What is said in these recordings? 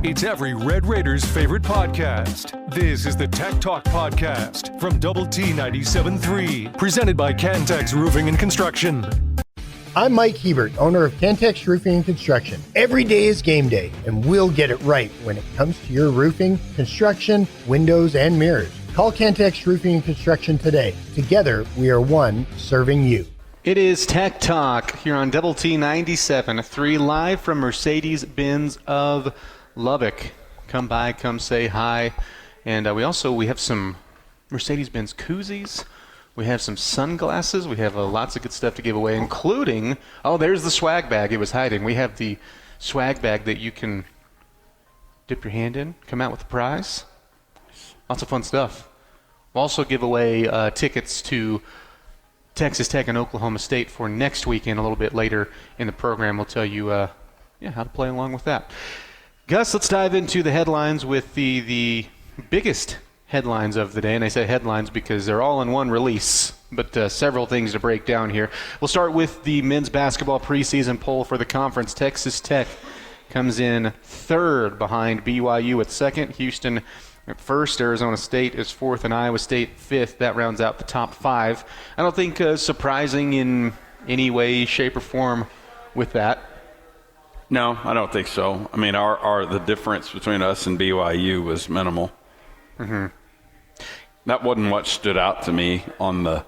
It's every Red Raiders' favorite podcast. This is the Tech Talk Podcast from Double T 97.3, presented by Cantex Roofing and Construction. I'm Mike Hebert, owner of Cantex Roofing and Construction. Every day is game day, and we'll get it right when it comes to your roofing, construction, windows, and mirrors. Call Cantex Roofing and Construction today. Together, we are one serving you. It is Tech Talk here on Double T 97.3, live from Mercedes-Benz of Lubbock. Come by, come say hi. And we have some Mercedes-Benz koozies. We have some sunglasses. We have lots of good stuff to give away, including, there's the swag bag. It was hiding. We have the swag bag that you can dip your hand in, come out with a prize. Lots of fun stuff. We'll also give away tickets to Texas Tech and Oklahoma State for next weekend. A little bit later in the program, we'll tell you how to play along with that. Gus, let's dive into the headlines with the biggest headlines of the day. And I say headlines because they're all in one release, but several things to break down here. We'll start with the men's basketball preseason poll for the conference. Texas Tech comes in third behind BYU at second. Houston at first. Arizona State is fourth, and Iowa State fifth. That rounds out the top five. I don't think surprising in any way, shape, or form with that. No, I don't think so. I mean, the difference between us and BYU was minimal. Mm-hmm. That wasn't what stood out to me on the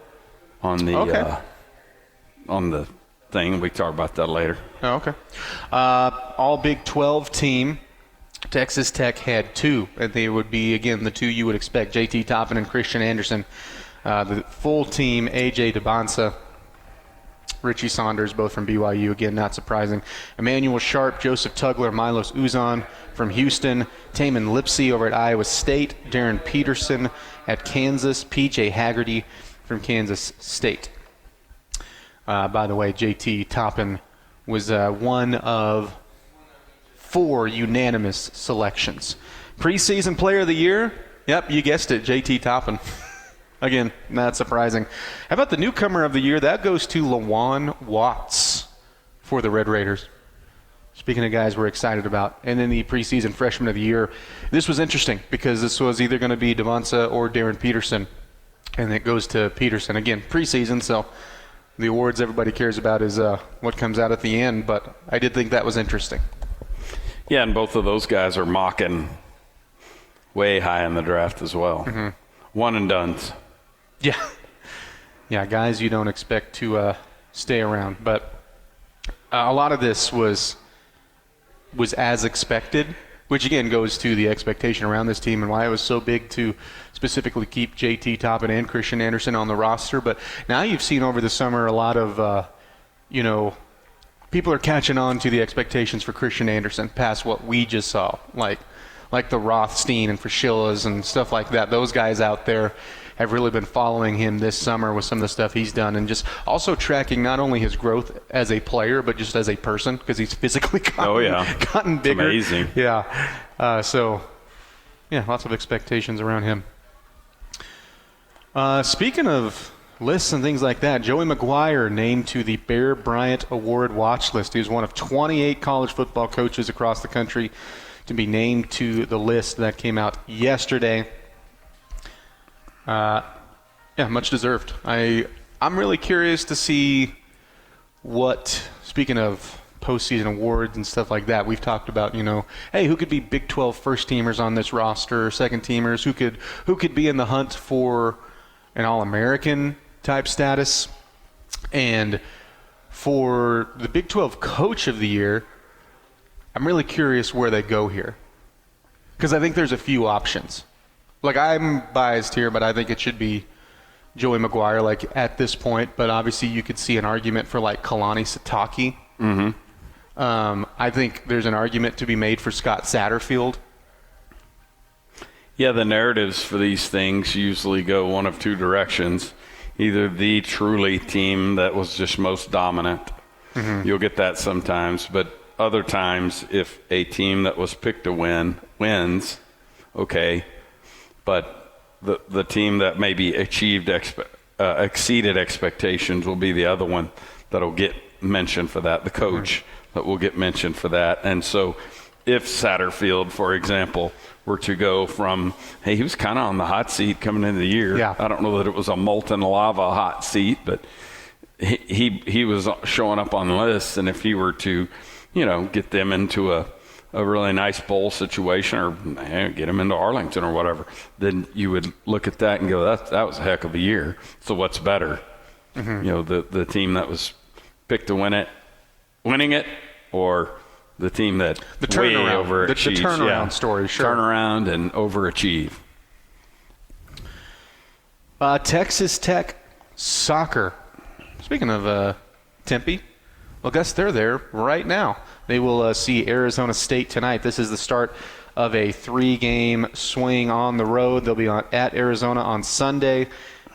thing. We can talk about that later. Oh, okay. All Big 12 team. Texas Tech had two, and they would be, again, the two you would expect, JT Toppin and Christian Anderson. The full team, AJ DeBonsa, Richie Saunders, both from BYU. Again, not surprising. Emmanuel Sharp, Joseph Tugler, Milos Uzan from Houston. Taman Lipsey over at Iowa State. Darren Peterson at Kansas. PJ Haggerty from Kansas State. By the way, JT Toppin was one of 4 unanimous selections. Preseason Player of the Year? Yep, you guessed it, JT Toppin. Again, not surprising. How about the Newcomer of the Year? That goes to Lawan Watts for the Red Raiders. Speaking of guys we're excited about. And then the Preseason Freshman of the Year. This was interesting because this was either going to be Devonsa or Darren Peterson. And it goes to Peterson. Again, preseason, so the awards everybody cares about is what comes out at the end. But I did think that was interesting. Yeah, and both of those guys are mocking way high in the draft as well. Mm-hmm. One and dones. Yeah, guys you don't expect to stay around. But a lot of this was as expected, which again goes to the expectation around this team and why it was so big to specifically keep JT Toppin and Christian Anderson on the roster. But now you've seen over the summer a lot of, people are catching on to the expectations for Christian Anderson past what we just saw, like the Rothstein and Fraschillas and stuff like that. Those guys out there have really been following him this summer with some of the stuff he's done and just also tracking not only his growth as a player but just as a person because he's physically gotten bigger. It's amazing. Yeah. Lots of expectations around him. Speaking of lists and things like that, Joey McGuire named to the Bear Bryant Award watch list. He was one of 28 college football coaches across the country to be named to the list that came out yesterday. Much deserved. I'm really curious to see what, speaking of postseason awards and stuff like that, we've talked about, hey, who could be Big 12 first-teamers on this roster, second-teamers, who could be in the hunt for an All-American type status. And for the Big 12 Coach of the Year, I'm really curious where they go here. Because I think there's a few options. Like, I'm biased here, but I think it should be Joey McGuire, like, at this point. But obviously you could see an argument for, like, Kalani Sitake. Mm-hmm. I think there's an argument to be made for Scott Satterfield. Yeah, the narratives for these things usually go one of two directions. Either the truly team that was just most dominant. Mm-hmm. You'll get that sometimes. But other times, if a team that was picked to win wins, okay. But the team that maybe exceeded expectations will be the other one that'll get mentioned for that, the coach that will get mentioned for that. And so if Satterfield, for example, were to go from, hey, he was kind of on the hot seat coming into the year. Yeah. I don't know that it was a molten lava hot seat, but he was showing up on lists, and if he were to, get them into a really nice bowl situation, or get them into Arlington or whatever, then you would look at that and go, that was a heck of a year. So what's better? The team that was picked to winning it, or the team that the turnaround, overachieves? The turnaround story, sure. Turnaround and overachieve. Texas Tech soccer. Speaking of Tempe, well, Gus, they're there right now. They will see Arizona State tonight. This is the start of a 3-game swing on the road. They'll be at Arizona on Sunday,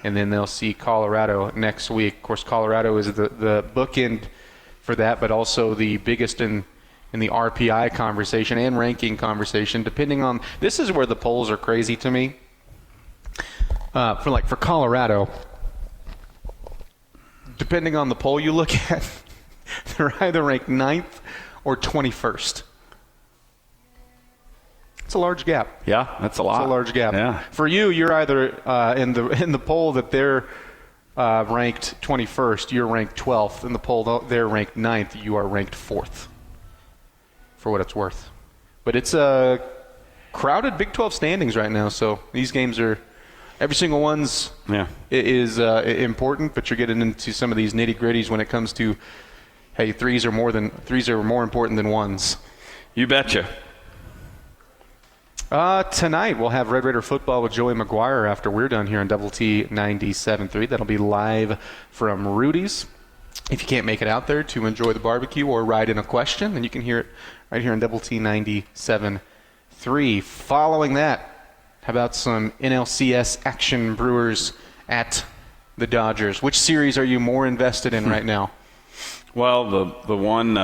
and then they'll see Colorado next week. Of course, Colorado is the bookend for that, but also the biggest in the RPI conversation and ranking conversation, depending on – this is where the polls are crazy to me. For Colorado, depending on the poll you look at, they're either ranked 9th or 21st. It's a large gap. Yeah, that's a lot. It's a large gap. Yeah. For you, you're either in the poll that they're ranked 21st, you're ranked 12th. In the poll they're ranked 9th, you are ranked 4th. For what it's worth. But it's a crowded Big 12 standings right now, so these games are every single one's is important, but you're getting into some of these nitty-gritties when it comes to, hey, threes are more important than ones. You betcha. Tonight we'll have Red Raider football with Joey McGuire after we're done here on Double T 97.3. That'll be live from Rudy's. If you can't make it out there to enjoy the barbecue or write in a question, then you can hear it right here on Double T 97.3. Following that, how about some NLCS action? Brewers at the Dodgers. Which series are you more invested in right now? Well, the one,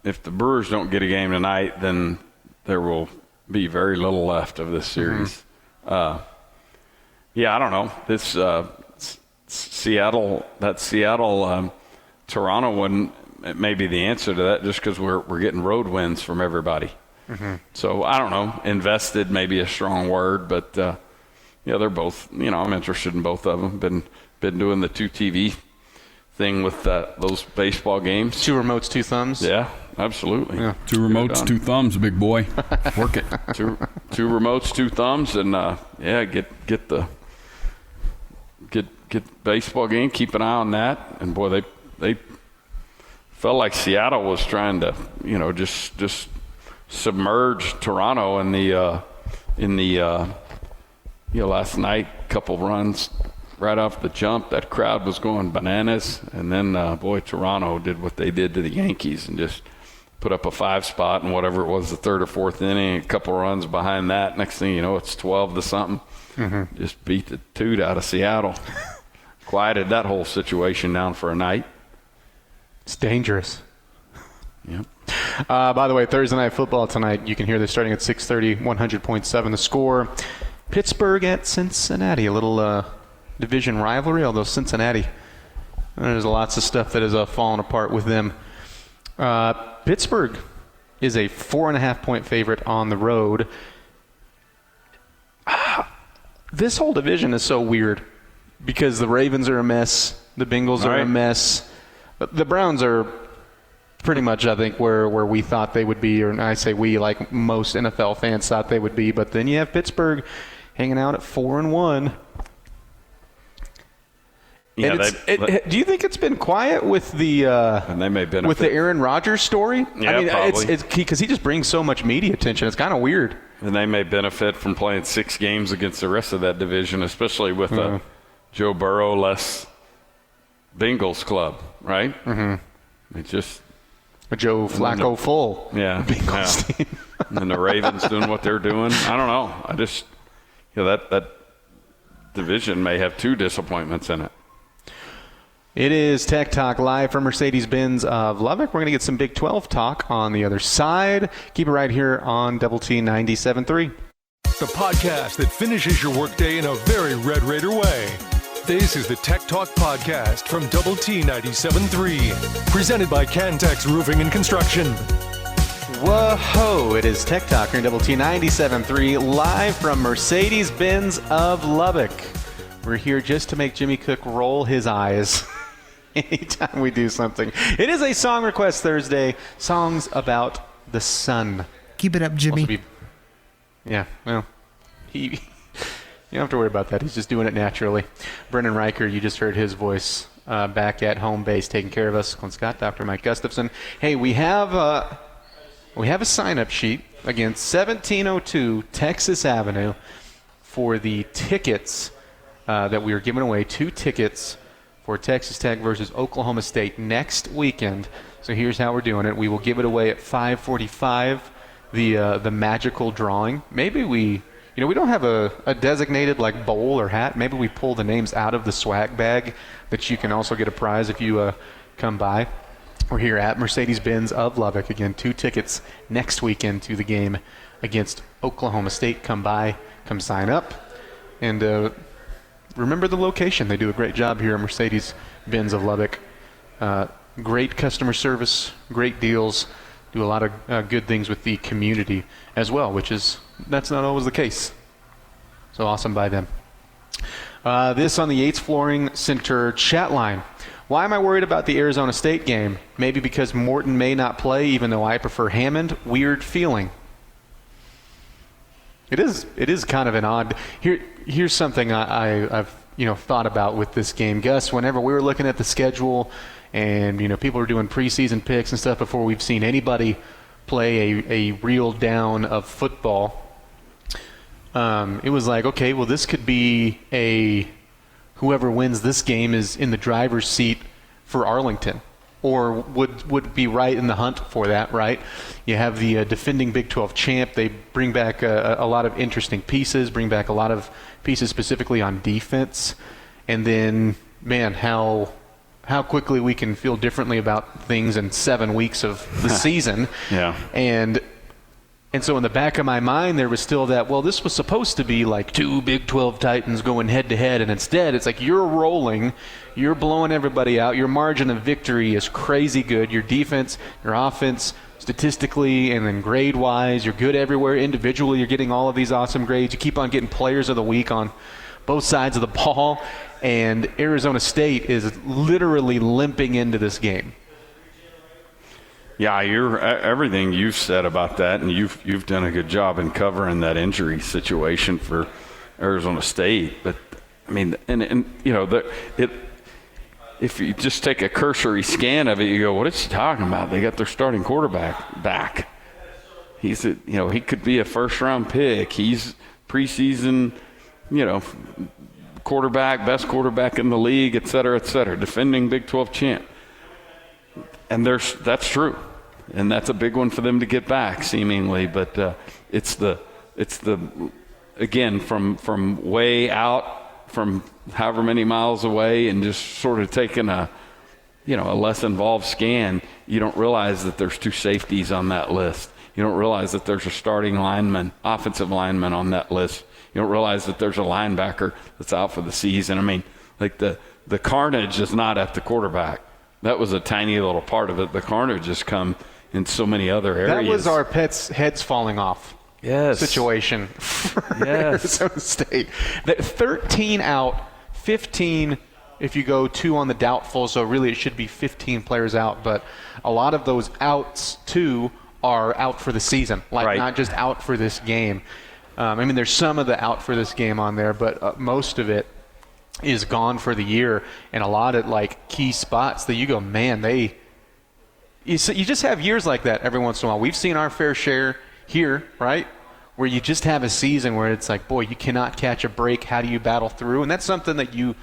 if the Brewers don't get a game tonight, then there will be very little left of this series. I don't know. This Seattle Toronto one, it may be the answer to that, just because we're getting road wins from everybody. So I don't know. Invested may be a strong word, but they're both. I'm interested in both of them. Been doing the 2 TV thing with those baseball games. 2 remotes, 2 thumbs. Yeah, absolutely. Yeah. 2 remotes, 2 thumbs, big boy. Work it. Two remotes, 2 thumbs, and get baseball game. Keep an eye on that. And boy, they felt like Seattle was trying to just submerge Toronto in the last night. Couple runs right off the jump. That crowd was going bananas, and then Toronto did what they did to the Yankees and just put up a 5-spot in whatever it was, the 3rd or 4th inning. A couple runs behind that. Next thing you know, it's 12 to something. Just beat the toot out of Seattle. Quieted that whole situation down for a night. It's dangerous. Yep. By the way, Thursday Night Football tonight, you can hear this starting at 6:30, 100.7 The Score. Pittsburgh at Cincinnati, a little division rivalry, although Cincinnati, there's lots of stuff that has fallen apart with them. Pittsburgh is a 4.5-point favorite on the road. This whole division is so weird because the Ravens are a mess, the Bengals are a mess. The Browns are pretty much, I think, where we thought they would be, or I say we, like most NFL fans thought they would be. But then you have Pittsburgh hanging out at 4-1. Yeah, do you think it's been quiet with the and they may benefit with the Aaron Rodgers story? Yeah, I mean, probably. it's because he just brings so much media attention. It's kind of weird. And they may benefit from playing 6 games against the rest of that division, especially with a Joe Burrow-less Bengals club, right? It's just a Joe Flacco full Bengals team. And the Ravens doing what they're doing. I don't know. I just that division may have 2 disappointments in it. It is Tech Talk live from Mercedes-Benz of Lubbock. We're going to get some Big 12 talk on the other side. Keep it right here on Double T 97.3. The podcast that finishes your workday in a very Red Raider way. This is the Tech Talk podcast from Double T 97.3. Presented by Cantex Roofing and Construction. Whoa, it is Tech Talk here in Double T 97.3, live from Mercedes-Benz of Lubbock. We're here just to make Jimmy Cook roll his eyes anytime we do something. It is a Song Request Thursday, songs about the sun. Keep it up, Jimmy. Yeah, well, you don't have to worry about that. He's just doing it naturally. Brendan Riker, you just heard his voice back at home base taking care of us. Clint Scott, Dr. Mike Gustafson. Hey, we have a sign-up sheet, again, 1702 Texas Avenue, for the tickets that we are giving away, 2 tickets for Texas Tech versus Oklahoma State next weekend. So here's how we're doing it. We will give it away at 5:45, the magical drawing. Maybe we don't have a designated like bowl or hat. Maybe we pull the names out of the swag bag that you can also get a prize if you come by. We're here at Mercedes-Benz of Lubbock. Again, 2 tickets next weekend to the game against Oklahoma State. Come by, come sign up, and remember the location. They do a great job here at Mercedes-Benz of Lubbock. Great customer service, great deals, do a lot of good things with the community as well, that's not always the case. So awesome by them. This on the Yates Flooring Center chat line. Why am I worried about the Arizona State game? Maybe because Morton may not play, even though I prefer Hammond. Weird feeling. It is kind of an odd. Here's something I've thought about with this game, Gus. Whenever we were looking at the schedule, and people are doing preseason picks and stuff before we've seen anybody play a real down of football. It was like, okay, well, this could be whoever wins this game is in the driver's seat for Arlington, or would be right in the hunt for that, right? You have the defending Big 12 champ. They bring back a lot of interesting pieces, bring back a lot of pieces specifically on defense. And then, man, how quickly we can feel differently about things in 7 weeks of the season. Yeah. And so in the back of my mind, there was still that, well, this was supposed to be like 2 Big 12 Titans going head-to-head, and instead it's like you're rolling, you're blowing everybody out, your margin of victory is crazy good, your defense, your offense, statistically and then grade-wise, you're good everywhere. Individually, you're getting all of these awesome grades. You keep on getting players of the week on both sides of the ball, and Arizona State is literally limping into this game. Yeah, everything you've said about that, and you've done a good job in covering that injury situation for Arizona State. But I mean, if you just take a cursory scan of it, you go, "What is she talking about? They got their starting quarterback back. He could be a first-round pick. He's preseason, quarterback, best quarterback in the league, et cetera, defending Big 12 champ." And that's true, and that's a big one for them to get back, seemingly. But it's the again from way out, from however many miles away, and just sort of taking a less involved scan. You don't realize that there's 2 safeties on that list. You don't realize that there's a starting offensive lineman on that list. You don't realize that there's a linebacker that's out for the season. I mean, like the carnage is not at the quarterback. That was a tiny little part of it. The carnage has come in so many other areas. That was our pets' heads falling off situation for Arizona State. 13 out, 15 if you go 2 on the doubtful, so really it should be 15 players out. But a lot of those outs, too, are out for the season, not just out for this game. There's some of the out for this game on there, but most of it is gone for the year, and a lot of key spots that you go, man, you just have years like that every once in a while. We've seen our fair share here, right, where you just have a season where it's like, boy, you cannot catch a break. How do you battle through? And that's something that you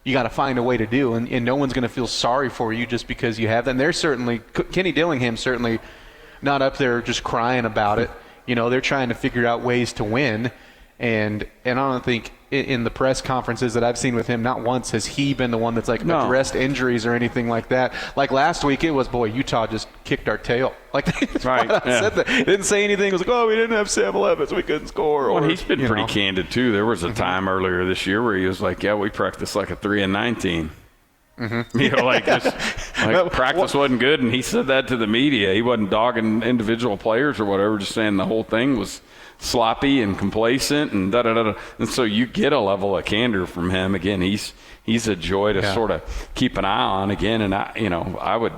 got to find a way to do, and no one's going to feel sorry for you just because you have that. And they're certainly, Kenny Dillingham's certainly not up there just crying about it. They're trying to figure out ways to win, and I don't think in the press conferences that I've seen with him, not once has he been the one that's addressed injuries or anything like that. Like last week, it was, boy, Utah just kicked our tail. Said that. Didn't say anything. It was like, oh, we didn't have Sam Levis, we couldn't score. Well, he's been pretty candid too. There was a time earlier this year where he was like, yeah, we practiced like a 3-9 team. Practice wasn't good, and he said that to the media. He wasn't dogging individual players or whatever, just saying the whole thing was sloppy and complacent and da-da-da-da. And so you get a level of candor from him. Again, he's a joy to sort of keep an eye on again. And I would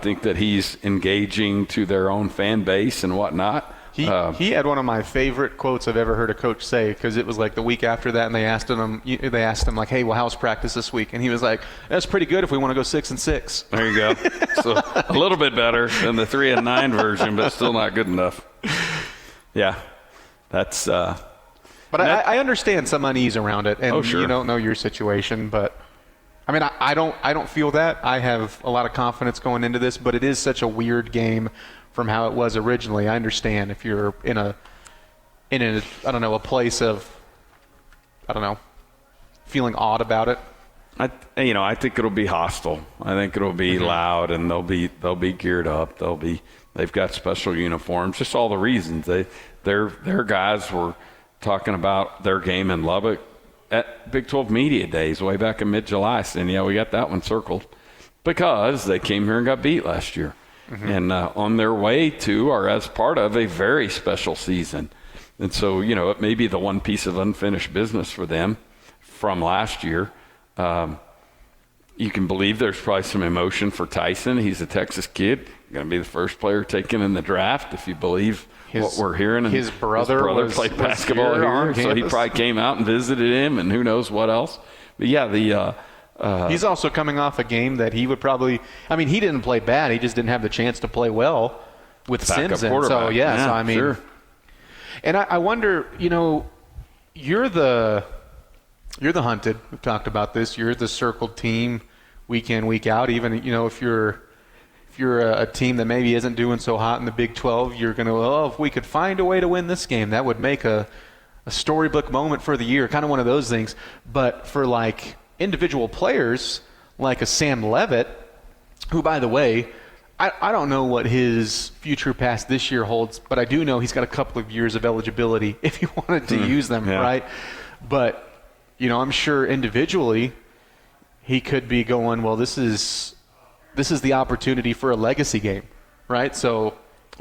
think that he's engaging to their own fan base and whatnot. He had one of my favorite quotes I've ever heard a coach say, because it was like the week after that, and they asked him like, "Hey, well, how's practice this week?" And he was like, "That's pretty good if we want to go 6-6." There you go. So a little bit better than the 3-9 version, but still not good enough. Yeah, that's. But I understand some unease around it, and sure. You don't know your situation, but I mean, I don't feel that. I have a lot of confidence going into this, but it is such a weird game from how it was originally. I understand if you're in a a place of, feeling odd about it. I think it'll be hostile. I think it'll be loud, and they'll be geared up. They've got special uniforms, just all the reasons. Their guys were talking about their game in Lubbock at Big 12 Media Days way back in mid-July, saying, we got that one circled because they came here and got beat last year. And on their way to or as part of a very special season. And so, it may be the one piece of unfinished business for them from last year. You can believe there's probably some emotion for Tyson. He's a Texas kid, going to be the first player taken in the draft, if you believe what we're hearing. And his brother played basketball here, so he probably came out and visited him, and who knows what else. But yeah, he's also coming off a game that he would probably – he didn't play bad. He just didn't have the chance to play well with Simpson. So, sure. And I wonder, you're the hunted. We've talked about this. You're the circled team week in, week out. Even, if you're a team that maybe isn't doing so hot in the Big 12, you're going to, if we could find a way to win this game, that would make a storybook moment for the year, kind of one of those things. But for, individual players like a Sam Levitt, who, by the way, I don't know what his future past this year holds, but I do know he's got a couple of years of eligibility if he wanted to use them, right? But, I'm sure individually he could be going, well, this is the opportunity for a legacy game, right? So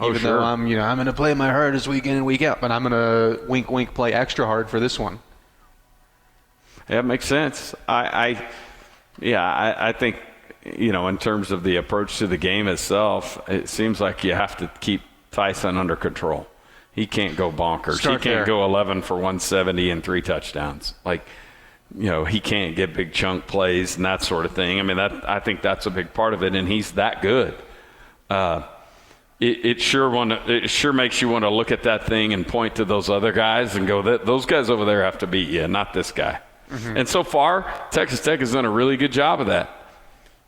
even though I'm going to play my hardest week in and week out, but I'm going to wink, wink, play extra hard for this one. Yeah, it makes sense. I think, in terms of the approach to the game itself, it seems like you have to keep Tyson under control. He can't go bonkers. He can't go 11 for 170 and 3 touchdowns. He can't get big chunk plays and that sort of thing. I think that's a big part of it, and he's that good. It sure makes you want to look at that thing and point to those other guys and go, those guys over there have to beat you, not this guy. And so far, Texas Tech has done a really good job of that.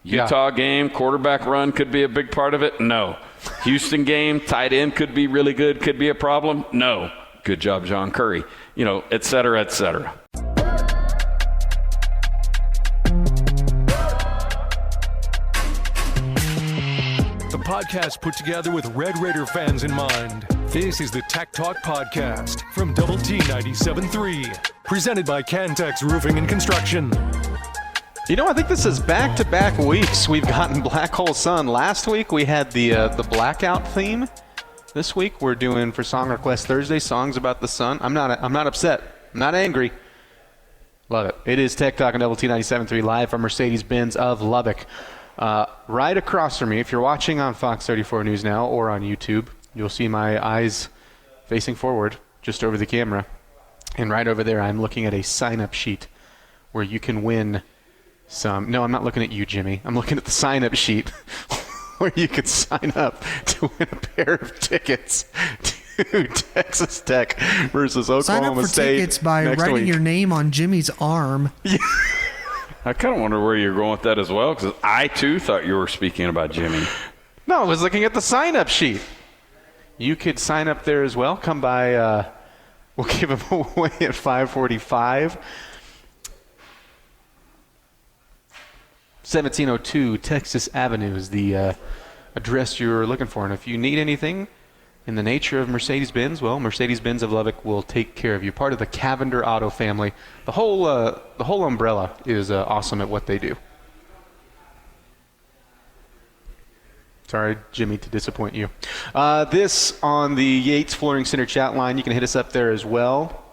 Utah game, quarterback run could be a big part of it? No. Houston game, tight end could be really good, could be a problem? No. Good job, John Curry. Et cetera, et cetera. The podcast put together with Red Raider fans in mind. This is the Tech Talk Podcast from Double T 97.3, presented by Cantex Roofing and Construction. I think this is back-to-back weeks. We've gotten Black Hole Sun. Last week we had the blackout theme. This week we're doing, for Song Request Thursday, songs about the sun. I'm not upset. I'm not angry. Love it. It is Tech Talk on Double T 97.3 live from Mercedes-Benz of Lubbock. Right across from me, if you're watching on Fox 34 News Now or on YouTube, you'll see my eyes facing forward just over the camera. And right over there, I'm looking at a sign-up sheet where you can win some. No, I'm not looking at you, Jimmy. I'm looking at the sign-up sheet where you can sign up to win a pair of tickets to Texas Tech versus Oklahoma State. Sign up for tickets by writing your name on Jimmy's arm. I kind of wonder where you're going with that as well, because I, too, thought you were speaking about Jimmy. No, I was looking at the sign-up sheet. You could sign up there as well. Come by. We'll give them away at 5:45. 1702 Texas Avenue is the address you're looking for. And if you need anything, in the nature of Mercedes-Benz, well, Mercedes-Benz of Lubbock will take care of you. Part of the Cavender Auto family. The whole umbrella is awesome at what they do. Sorry, Jimmy, to disappoint you. This on the Yates Flooring Center chat line. You can hit us up there as well.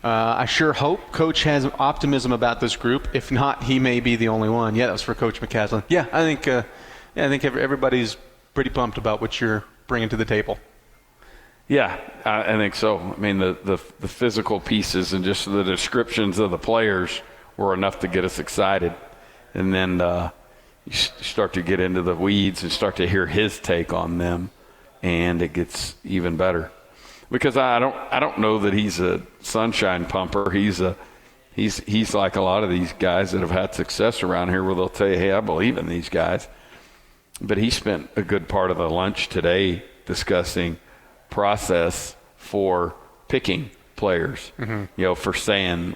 I sure hope Coach has optimism about this group. If not, he may be the only one. Yeah, that was for Coach McCaslin. Yeah, I think everybody's pretty pumped about what you're bringing to the table. Yeah, I think so. I mean, the physical pieces and just the descriptions of the players were enough to get us excited. And then you start to get into the weeds and start to hear his take on them, and it gets even better. Because I don't know that he's a sunshine pumper. He's like a lot of these guys that have had success around here where they'll tell you, hey, I believe in these guys. But he spent a good part of the lunch today discussing process for picking players, for saying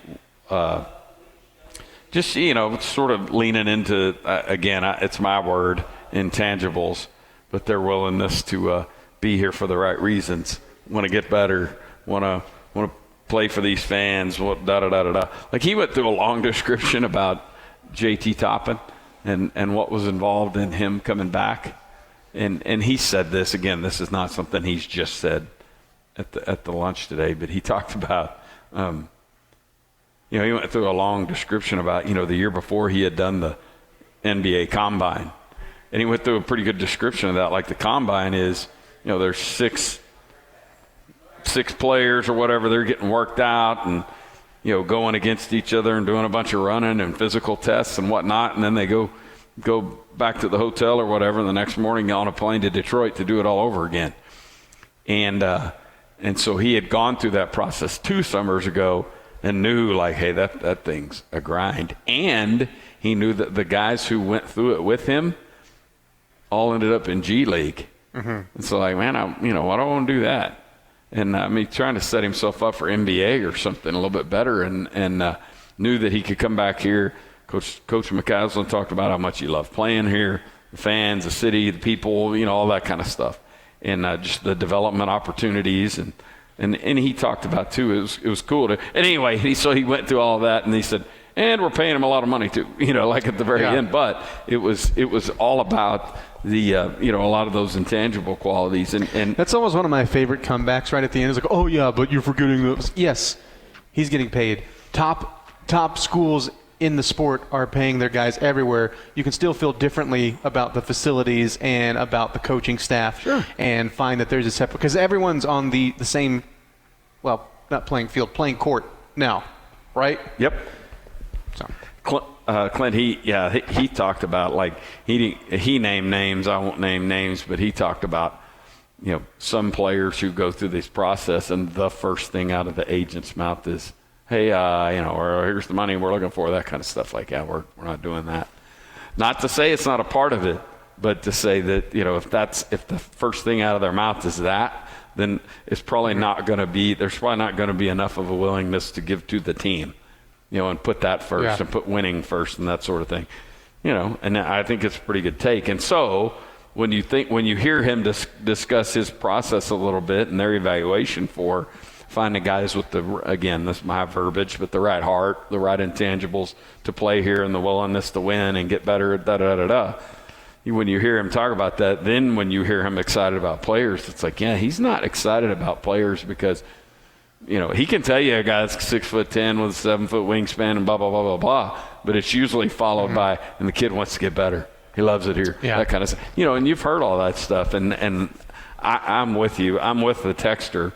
just, sort of leaning into, again, it's my word, intangibles, but their willingness to be here for the right reasons, want to get better, want to play for these fans, da-da-da-da-da. Like he went through a long description about JT Toppin and what was involved in him coming back. And he said this, again, this is not something he's just said at the lunch today, but he talked about, he went through a long description about, the year before he had done the NBA Combine. And he went through a pretty good description of that. Like the Combine is, there's six players or whatever, they're getting worked out and, going against each other and doing a bunch of running and physical tests and whatnot. And then they go back to the hotel or whatever, and the next morning on a plane to Detroit to do it all over again. And so he had gone through that process 2 summers ago and knew, like, hey, that thing's a grind. And he knew that the guys who went through it with him all ended up in G League. And so, like, man, I don't want to do that. And trying to set himself up for NBA or something a little bit better, and knew that he could come back here. Coach McCaslin talked about how much he loved playing here, the fans, the city, the people, all that kind of stuff, and just the development opportunities, and he talked about too. It was cool to. And anyway, so he went through all of that, and he said, and we're paying him a lot of money too, like at the very end. But it was all about the a lot of those intangible qualities, and that's almost one of my favorite comebacks right at the end. It's like, oh yeah, but you're forgetting those. Yes, he's getting paid. Top schools in the sport are paying their guys everywhere. You can still feel differently about the facilities and about the coaching staff, and find that there's a separate, because everyone's on the same, well, not playing field, playing court now, right? Yep. So. Clint, he talked about, like, he named names. I won't name names, but he talked about, some players who go through this process, and the first thing out of the agent's mouth is, hey, or here's the money we're looking for, that kind of stuff. Like, yeah, we're not doing that. Not to say it's not a part of it, but to say that, if the first thing out of their mouth is that, then it's probably not going to be, there's probably not going to be enough of a willingness to give to the team. And put that first and put winning first and that sort of thing, and I think it's a pretty good take. And so when you hear him discuss his process a little bit and their evaluation for finding guys with again, this is my verbiage, but the right heart, the right intangibles to play here and the willingness to win and get better, when you hear him talk about that, then when you hear him excited about players, it's like, yeah, he's not excited about players because he can tell you a guy's 6'10" with a 7-foot wingspan and blah, blah, blah, blah, blah. But it's usually followed by, and the kid wants to get better. He loves it here. Yeah. That kind of stuff. And you've heard all that stuff. And I'm with you. I'm with the texter.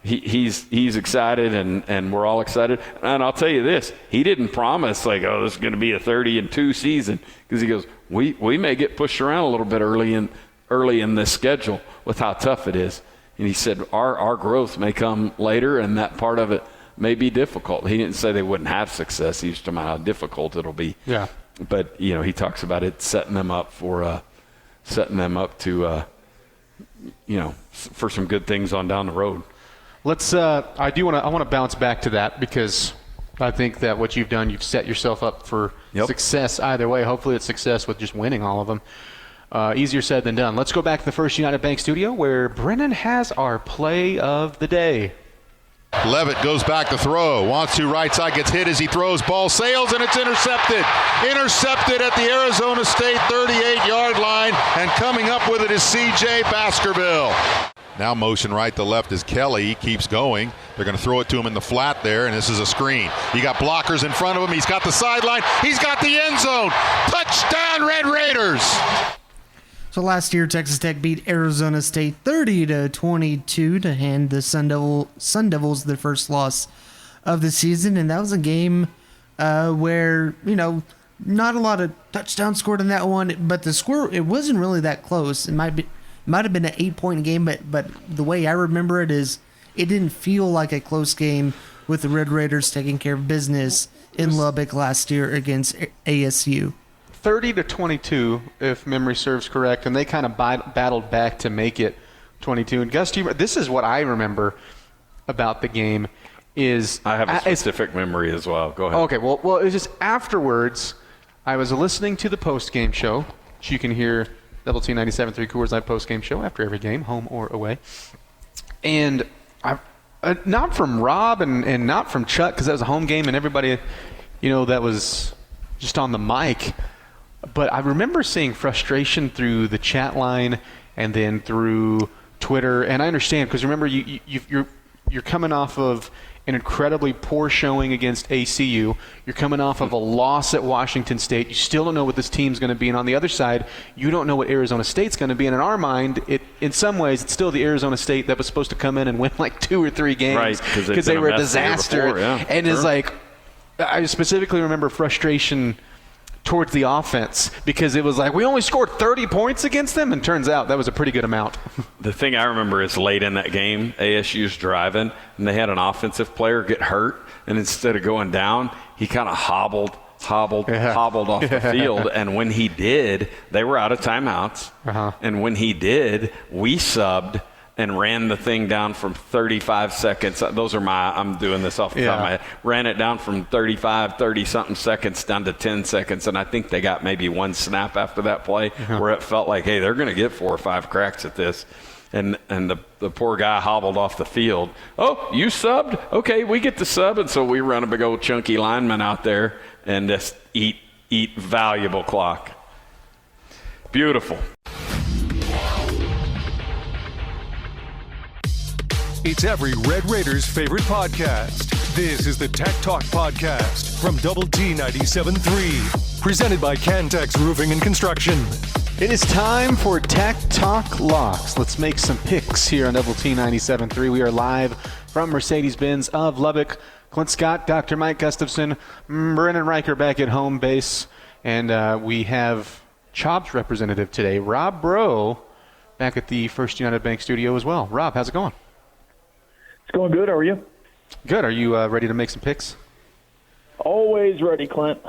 He's excited, and we're all excited. And I'll tell you this. He didn't promise, like, oh, this is going to be a 30-2 season. Because he goes, we may get pushed around a little bit early in this schedule with how tough it is. And he said, our growth may come later, and that part of it may be difficult. He didn't say they wouldn't have success. He was talking about how difficult it'll be. Yeah. But, he talks about it setting them up to, for some good things on down the road. I want to bounce back to that, because I think that what you've done, you've set yourself up for success either way. Hopefully it's success with just winning all of them. Easier said than done. Let's go back to the First United Bank studio where Brennan has our play of the day. Levitt goes back to throw. Wants to right side, gets hit as he throws. Ball sails, and it's intercepted. Intercepted at the Arizona State 38-yard line, and coming up with it is C.J. Baskerville. Now motion right to left is Kelly. He keeps going. They're going to throw it to him in the flat there, and this is a screen. He got blockers in front of him. He's got the sideline. He's got the end zone. Touchdown, Red Raiders! So last year, Texas Tech beat Arizona State 30-22 to hand the Sun Devils their first loss of the season, and that was a game where, not a lot of touchdowns scored in that one, but the score, it wasn't really that close. It might have been an 8-point game, but the way I remember it is it didn't feel like a close game with the Red Raiders taking care of business in Lubbock last year against ASU. 30-22, if memory serves correct, and they kind of battled back to make it 22. And Gus, this is what I remember about the game. I have a specific memory as well. Go ahead. Okay, well, it was just afterwards. I was listening to the post-game show, which you can hear Double T 97.3 Coors Live post-game show after every game, home or away. And not from Rob and not from Chuck, because that was a home game and everybody, that was just on the mic. But I remember seeing frustration through the chat line and then through Twitter. And I understand, because remember, you're coming off of an incredibly poor showing against ACU. You're coming off of a loss at Washington State. You still don't know what this team's going to be. And on the other side, you don't know what Arizona State's going to be. And in our mind, in some ways, it's still the Arizona State that was supposed to come in and win like 2 or 3 games. Right, because they were a disaster. Before, yeah, and sure. it's like, I specifically remember frustration towards the offense, because it was like we only scored 30 points against them, and turns out that was a pretty good amount. The thing I remember is late in that game, ASU's driving, and they had an offensive player get hurt, and instead of going down, he kind of hobbled off the field, and when he did, they were out of timeouts, and when he did, we subbed and ran the thing down from 35 seconds. Those are I'm doing this off the top of my head. Ran it down from 30-something seconds down to 10 seconds, and I think they got maybe 1 snap after that play where it felt like, hey, they're going to get 4 or 5 cracks at this. And the poor guy hobbled off the field. Oh, you subbed? Okay, we get to sub. And so we run a big old chunky lineman out there and just eat valuable clock. Beautiful. It's every Red Raiders' favorite podcast. This is the Tech Talk Podcast from Double T 97.3, presented by Cantex Roofing and Construction. It is time for Tech Talk Locks. Let's make some picks here on Double T 97.3. We are live from Mercedes-Benz of Lubbock. Clint Scott, Dr. Mike Gustafson, Brennan Riker back at home base, and we have Chop's representative today, Rob Bro, back at the First United Bank studio as well. Rob, how's it going? It's going good. How are you? Good. Are you ready to make some picks? Always ready, Clint.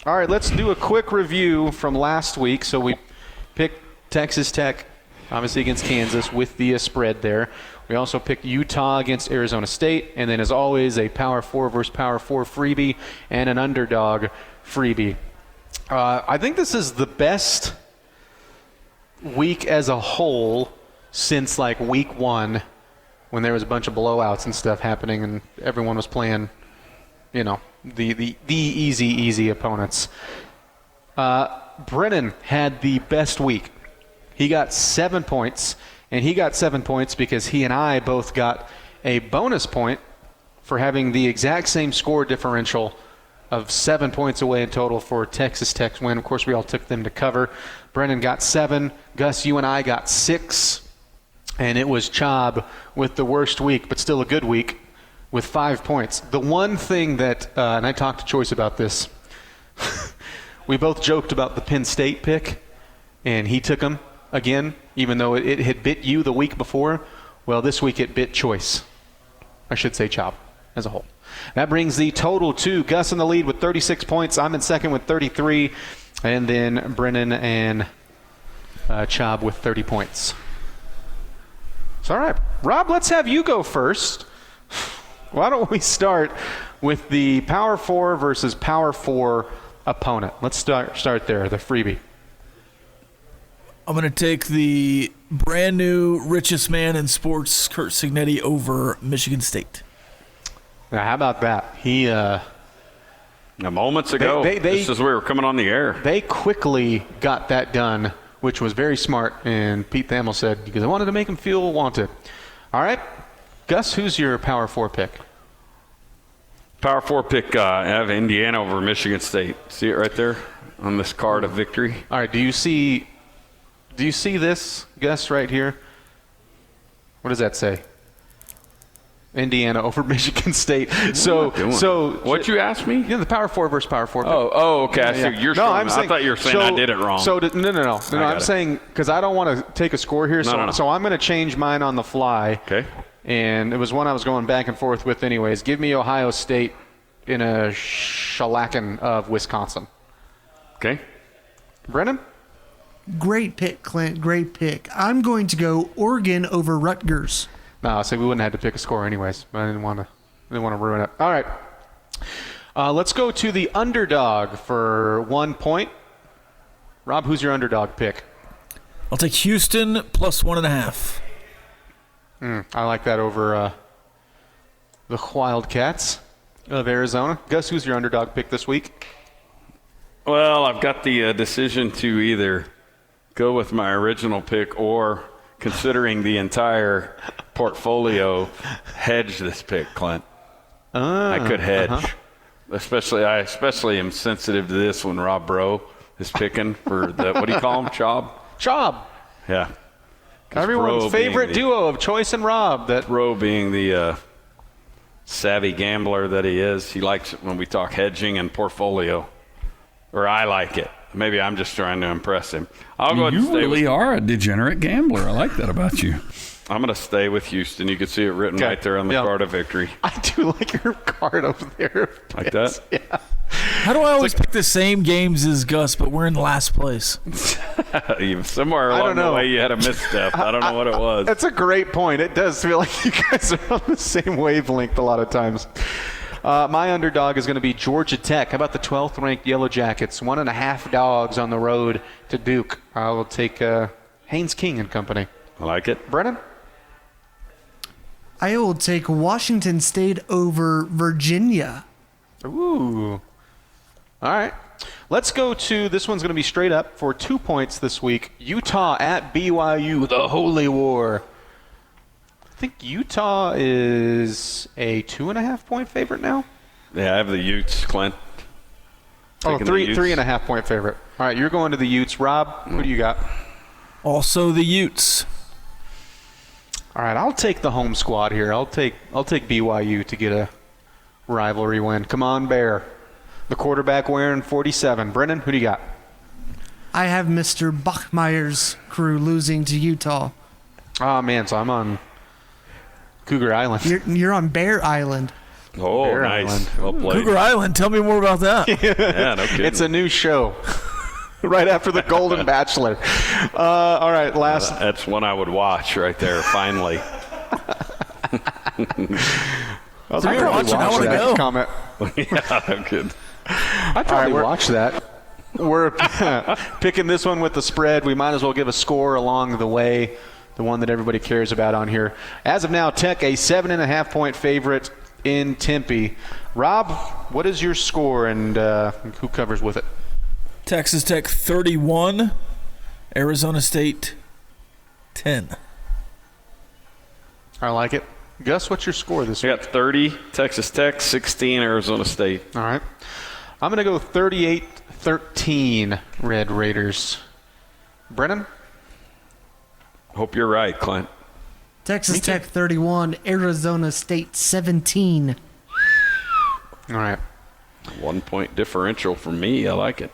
All right, let's do a quick review from last week. So we picked Texas Tech, obviously against Kansas, with the spread there. We also picked Utah against Arizona State. And then, as always, a Power 4 versus Power 4 freebie and an underdog freebie. I think this is the best week as a whole since, like, week 1, when there was a bunch of blowouts and stuff happening and everyone was playing, the easy opponents. Brennan had the best week. He got 7 points, and he got 7 points because he and I both got a bonus point for having the exact same score differential of 7 points away in total for Texas Tech's win. Of course, we all took them to cover. Brennan got 7. Gus, you and I got 6. And it was Chob with the worst week, but still a good week, with 5 points. The one thing that, and I talked to Choice about this, we both joked about the Penn State pick, and he took them again, even though it had bit you the week before. Well, this week it bit Choice. I should say Chob as a whole. That brings the total to Gus in the lead with 36 points. I'm in second with 33, and then Brennan and Chob with 30 points. So, all right, Rob, let's have you go first. Why don't we start with the Power 4 versus Power 4 opponent? Let's start there, the freebie. I'm going to take the brand new richest man in sports, Curt Cignetti, over Michigan State. Now, how about that? He moments ago, just as we were coming on the air. They quickly got that done, which was very smart, and Pete Thamel said, because I wanted to make him feel wanted. All right, Gus, who's your Power 4 pick? Power 4 pick, I have Indiana over Michigan State. See it right there on this card of victory? All right, do you see this, Gus, right here? What does that say? Indiana over Michigan State. So what'd you ask me? Yeah, the Power 4 versus Power 4. Oh, okay. I see. You're no, I thought you were saying I did it wrong. No. I'm saying because I don't want to take a score here. So I'm going to change mine on the fly. Okay. And it was one I was going back and forth with anyways. Give me Ohio State in a shellacking of Wisconsin. Okay. Brennan? Great pick, Clint. Great pick. I'm going to go Oregon over Rutgers. No, so we wouldn't have to pick a score anyways. But I didn't want to ruin it. All right. Let's go to the underdog for 1 point. Rob, who's your underdog pick? I'll take Houston plus 1.5. I like that over the Wildcats of Arizona. Gus, who's your underdog pick this week? Well, I've got the decision to either go with my original pick or, considering the entire portfolio, hedge this pick, Clint. I could hedge. I especially am sensitive to this when Rob Bro is picking for the, what do you call him, Chob. Yeah. Everyone's favorite duo of Choice and Rob. That Bro being the savvy gambler that he is, he likes it when we talk hedging and portfolio. Or I like it. Maybe I'm just trying to impress him. I'll go ahead and stay with You really are a degenerate gambler. I like that about you. I'm going to stay with Houston. You can see it written right there on the card of victory. I do like your card over there. Like that? Yeah. How do I always pick the same games as Gus, but we're in last place? Somewhere along the way you had a misstep. I don't know what it was. That's a great point. It does feel like you guys are on the same wavelength a lot of times. My underdog is going to be Georgia Tech. How about the 12th ranked Yellow Jackets? 1.5 dogs on the road to Duke. I will take Haynes King and company. I like it. Brennan? I will take Washington State over Virginia. Ooh. All right. Let's go to, this one's going to be straight up for 2 points this week. Utah at BYU, the Holy War. I think Utah is a 2.5 point favorite now. Yeah, I have the Utes, Clint. Taking 3.5 point favorite. All right, you're going to the Utes. Rob, who do you got? Also the Utes. All right, I'll take the home squad here. I'll take BYU to get a rivalry win. Come on, Bear. The quarterback wearing 47. Brennan, who do you got? I have Mr. Bachmeier's crew losing to Utah. Oh, man, so I'm on Cougar Island. You're on Bear Island. Oh, Bear nice. Island. Well played. Cougar Island, tell me more about that. Yeah, no kidding. It's a new show. Right after the Golden Bachelor. All right, last. That's one I would watch right there, finally. I want to go. Comment. Yeah, I'm good. I'd probably watch that. We're picking this one with the spread. We might as well give a score along the way, the one that everybody cares about on here. As of now, Tech a 7.5 point favorite in Tempe. Rob, what is your score and who covers with it? Texas Tech 31, Arizona State 10. I like it. Gus, what's your score this We week? got 30, Texas Tech, 16, Arizona State. All right. I'm going to go 38-13 Red Raiders. Brennan? Hope you're right, Clint. Texas Tech 31, Arizona State 17. All right. 1 point differential for me. I like it.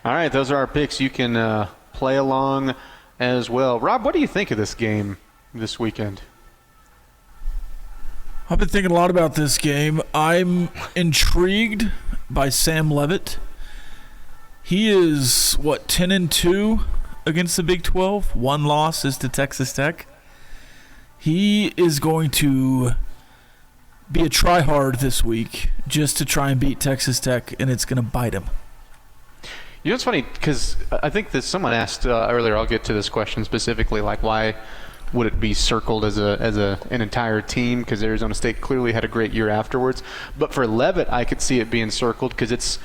All right, those are our picks. You can play along as well. Rob, what do you think of this game this weekend? I've been thinking a lot about this game. I'm intrigued by Sam Leavitt. He is, 10-2 against the Big 12? One loss is to Texas Tech. He is going to be a try-hard this week just to try and beat Texas Tech, and it's going to bite him. You know, it's funny because I think that someone asked earlier. I'll get to this question specifically, like why would it be circled as an entire team? Because Arizona State clearly had a great year afterwards. But for Leavitt, I could see it being circled because it's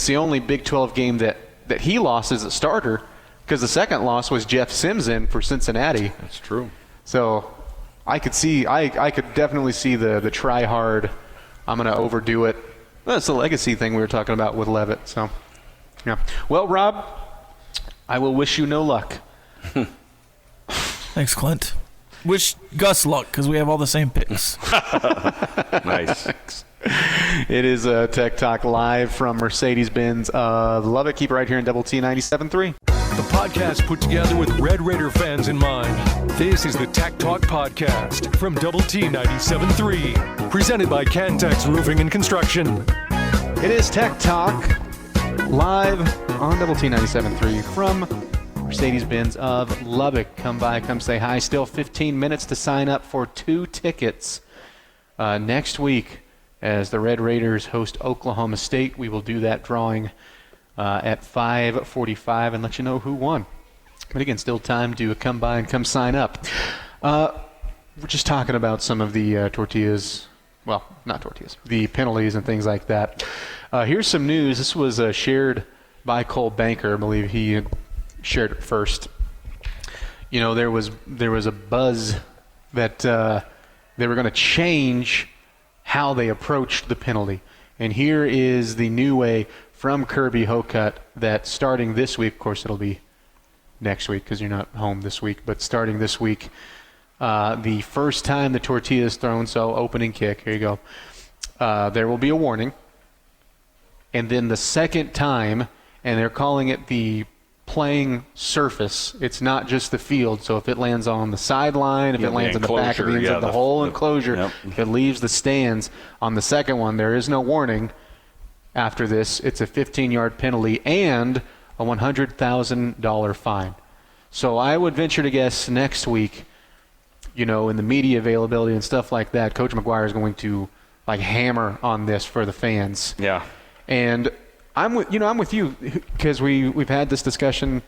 the only Big 12 game that he lost as a starter. Because the second loss was Jeff Sims in for Cincinnati. That's true. So I could definitely see the try hard. I'm going to overdo it. That's the legacy thing we were talking about with Leavitt. So, yeah. Well, Rob, I will wish you no luck. Thanks, Clint. Wish Gus luck because we have all the same picks. Nice. It is Tech Talk live from Mercedes-Benz Lubbock. Keep it right here in Double T 97.3. The podcast put together with Red Raider fans in mind. This is the Tech Talk Podcast from Double T 97.3. Presented by Cantex Roofing and Construction. It is Tech Talk live on Double T 97.3 from Mercedes-Benz of Lubbock. Come by, come say hi. Still 15 minutes to sign up for 2 tickets next week as the Red Raiders host Oklahoma State. We will do that drawing at 5:45 and let you know who won. But again, still time to come by and come sign up. We're just talking about some of the tortillas. Well, not tortillas. The penalties and things like that. Here's some news. This was shared by Cole Banker. I believe he shared it first. You know, there was a buzz that they were going to change how they approached the penalty. And here is the new way from Kirby Hocutt that starting this week, of course it'll be next week because you're not home this week, but starting this week, the first time the tortilla is thrown, so opening kick, here you go, there will be a warning. And then the second time, and they're calling it the playing surface, it's not just the field. So if it lands on the sideline, if it lands in the back of the end zone, the whole enclosure, if it leaves the stands on the second one, there is no warning. After this, it's a 15-yard penalty and a $100,000 fine. So I would venture to guess next week, you know, in the media availability and stuff like that, Coach McGuire is going to like hammer on this for the fans. Yeah. And I'm with you because we've had this discussion.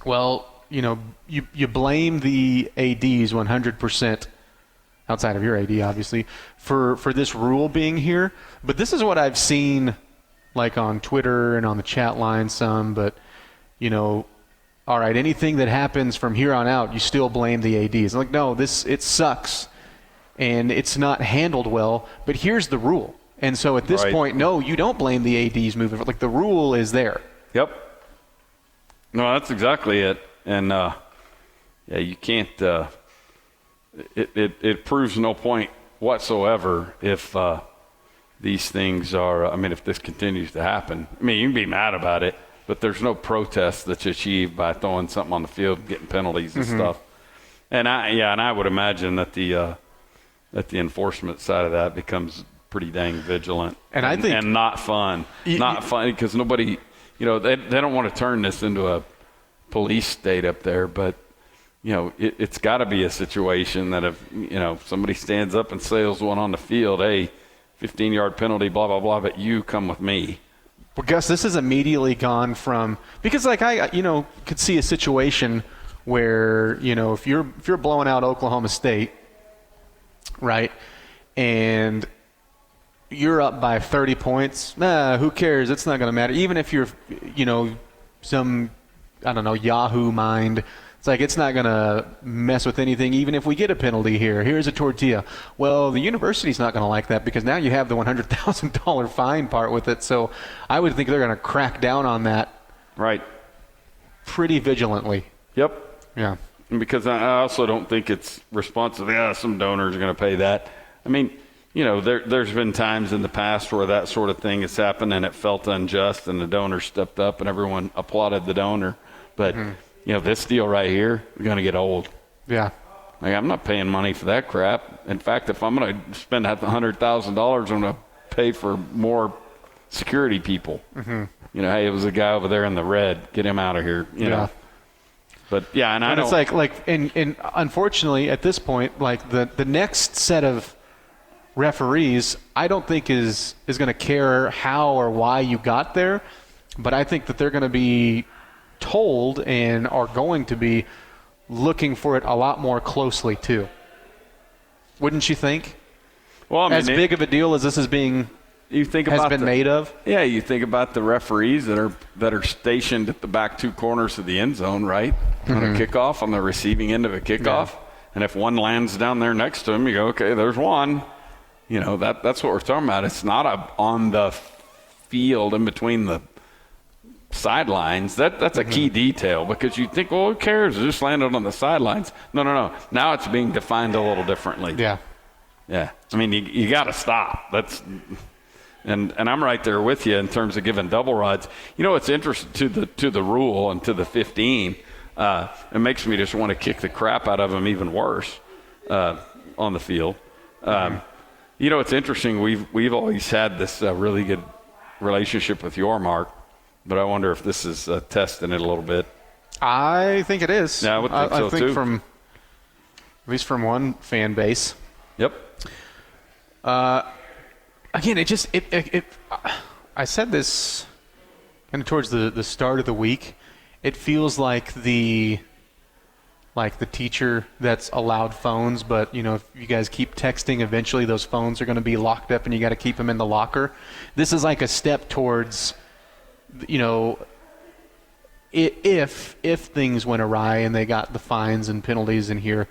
Well, you know, you blame the ADs 100%. Outside of your AD, obviously, for this rule being here. But this is what I've seen, like on Twitter and on the chat line some. But, you know, all right, anything that happens from here on out, you still blame the ADs. I'm like, no, it sucks, and it's not handled well. But here's the rule. And so at this point, no, you don't blame the ADs moving. Like the rule is there. Yep. No, that's exactly it. And yeah, you can't. It proves no point whatsoever if these things are, I mean, if this continues to happen. I mean, you can be mad about it, but there's no protest that's achieved by throwing something on the field, getting penalties and stuff. And I would imagine that the enforcement side of that becomes pretty dang vigilant and not fun. Not fun because nobody, you know, they don't want to turn this into a police state up there, but you know, it's got to be a situation that if, you know, somebody stands up and sails one on the field, hey, 15-yard penalty, blah, blah, blah, but you come with me. Well, Gus, this has immediately gone from – because, like, I, you know, could see a situation where, you know, if you're blowing out Oklahoma State, right, and you're up by 30 points, who cares? It's not going to matter. Even if you're, you know, some, I don't know, Yahoo mind – it's like it's not going to mess with anything, even if we get a penalty here. Here's a tortilla. Well, the university's not going to like that because now you have the $100,000 fine part with it. So I would think they're going to crack down on that pretty vigilantly. Yep. Yeah. Because I also don't think it's responsive. Some donors are going to pay that. I mean, you know, there's been times in the past where that sort of thing has happened and it felt unjust and the donor stepped up and everyone applauded the donor. But you know, this deal right here is going to get old. Yeah. Like, I'm not paying money for that crap. In fact, if I'm going to spend $100,000, I'm going to pay for more security people. You know, hey, it was a guy over there in the red. Get him out of here. You know. But, yeah, and I don't. It's like and unfortunately, at this point, like the next set of referees, I don't think is going to care how or why you got there. But I think that they're going to be told and are going to be looking for it a lot more closely too. Wouldn't you think? Well, I mean, as big of a deal as this is being you think has about been made of. Yeah, you think about the referees that are stationed at the back two corners of the end zone, right? On a kickoff, on the receiving end of a kickoff. Yeah. And if one lands down there next to him, you go, okay, there's one. You know, that's what we're talking about. It's not on the field in between the sidelines. That's a key detail, because you think, well, who cares? It just landed on the sidelines. No. Now it's being defined a little differently. Yeah. I mean, you got to stop. And I'm right there with you in terms of giving double rods. You know, it's interesting to the rule and to the 15. It makes me just want to kick the crap out of them even worse on the field. You know, it's interesting. We've always had this really good relationship with Yormark, but I wonder if this is testing it a little bit. I think it is. Yeah, I would think so I think too. From at least from one fan base. Yep. Again, I said this kind of towards the start of the week. It feels like the teacher that's allowed phones, but you know, if you guys keep texting, eventually those phones are going to be locked up and you got to keep them in the locker. This is like a step towards, you know, if things went awry and they got the fines and penalties in here,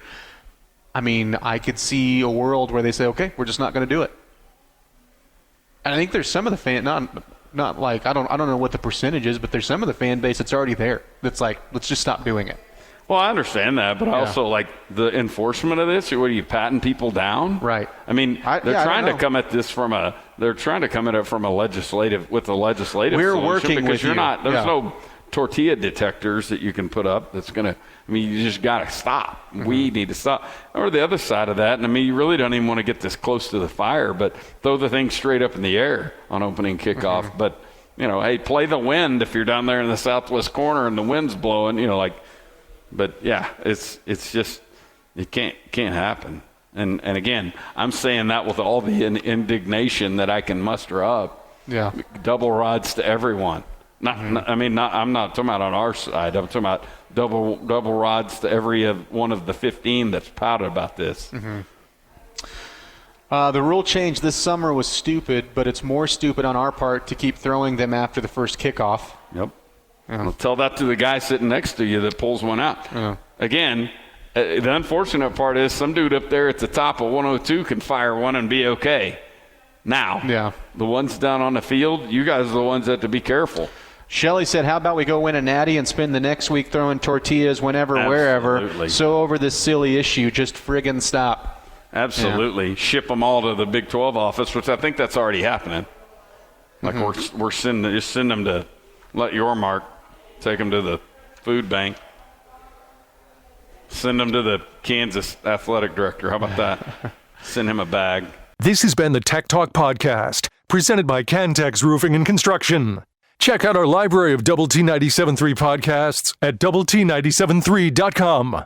I mean, I could see a world where they say, okay, we're just not going to do it. And I think there's some of the not like, I don't know what the percentage is, but there's some of the fan base that's already there that's like, let's just stop doing it. Well, I understand that, but also like the enforcement of this. What are you patting people down? Right. I mean, they're trying to come at this from a legislative We're solution, working because with you're you. not. There's no tortilla detectors that you can put up that's going to. I mean, you just got to stop. We need to stop. Or the other side of that, and I mean, you really don't even want to get this close to the fire, but throw the thing straight up in the air on opening kickoff. But you know, hey, play the wind if you're down there in the southwest corner and the wind's blowing. You know, like. But yeah, it's just it can't happen. And again, I'm saying that with all the indignation that I can muster up. Yeah, double rods to everyone. I'm not talking about on our side. I'm talking about double rods to every one of the 15 that's pouted about this. The rule change this summer was stupid, but it's more stupid on our part to keep throwing them after the first kickoff. Yep. Well, tell that to the guy sitting next to you that pulls one out. Again, the unfortunate part is some dude up there at the top of 102 can fire one and be okay. Now, the ones down on the field, you guys are the ones that have to be careful. Shelley said, how about we go win a natty and spend the next week throwing tortillas whenever, wherever. So over this silly issue, just friggin' stop. Absolutely. Ship them all to the Big 12 office, which I think that's already happening. Like we're send them to let Yormark take them to the food bank. Send them to the Kansas athletic director. How about that? Send him a bag. This has been the Tech Talk Podcast, presented by Cantex Roofing and Construction. Check out our library of Double T 97.3 podcasts at doublet97.3.com.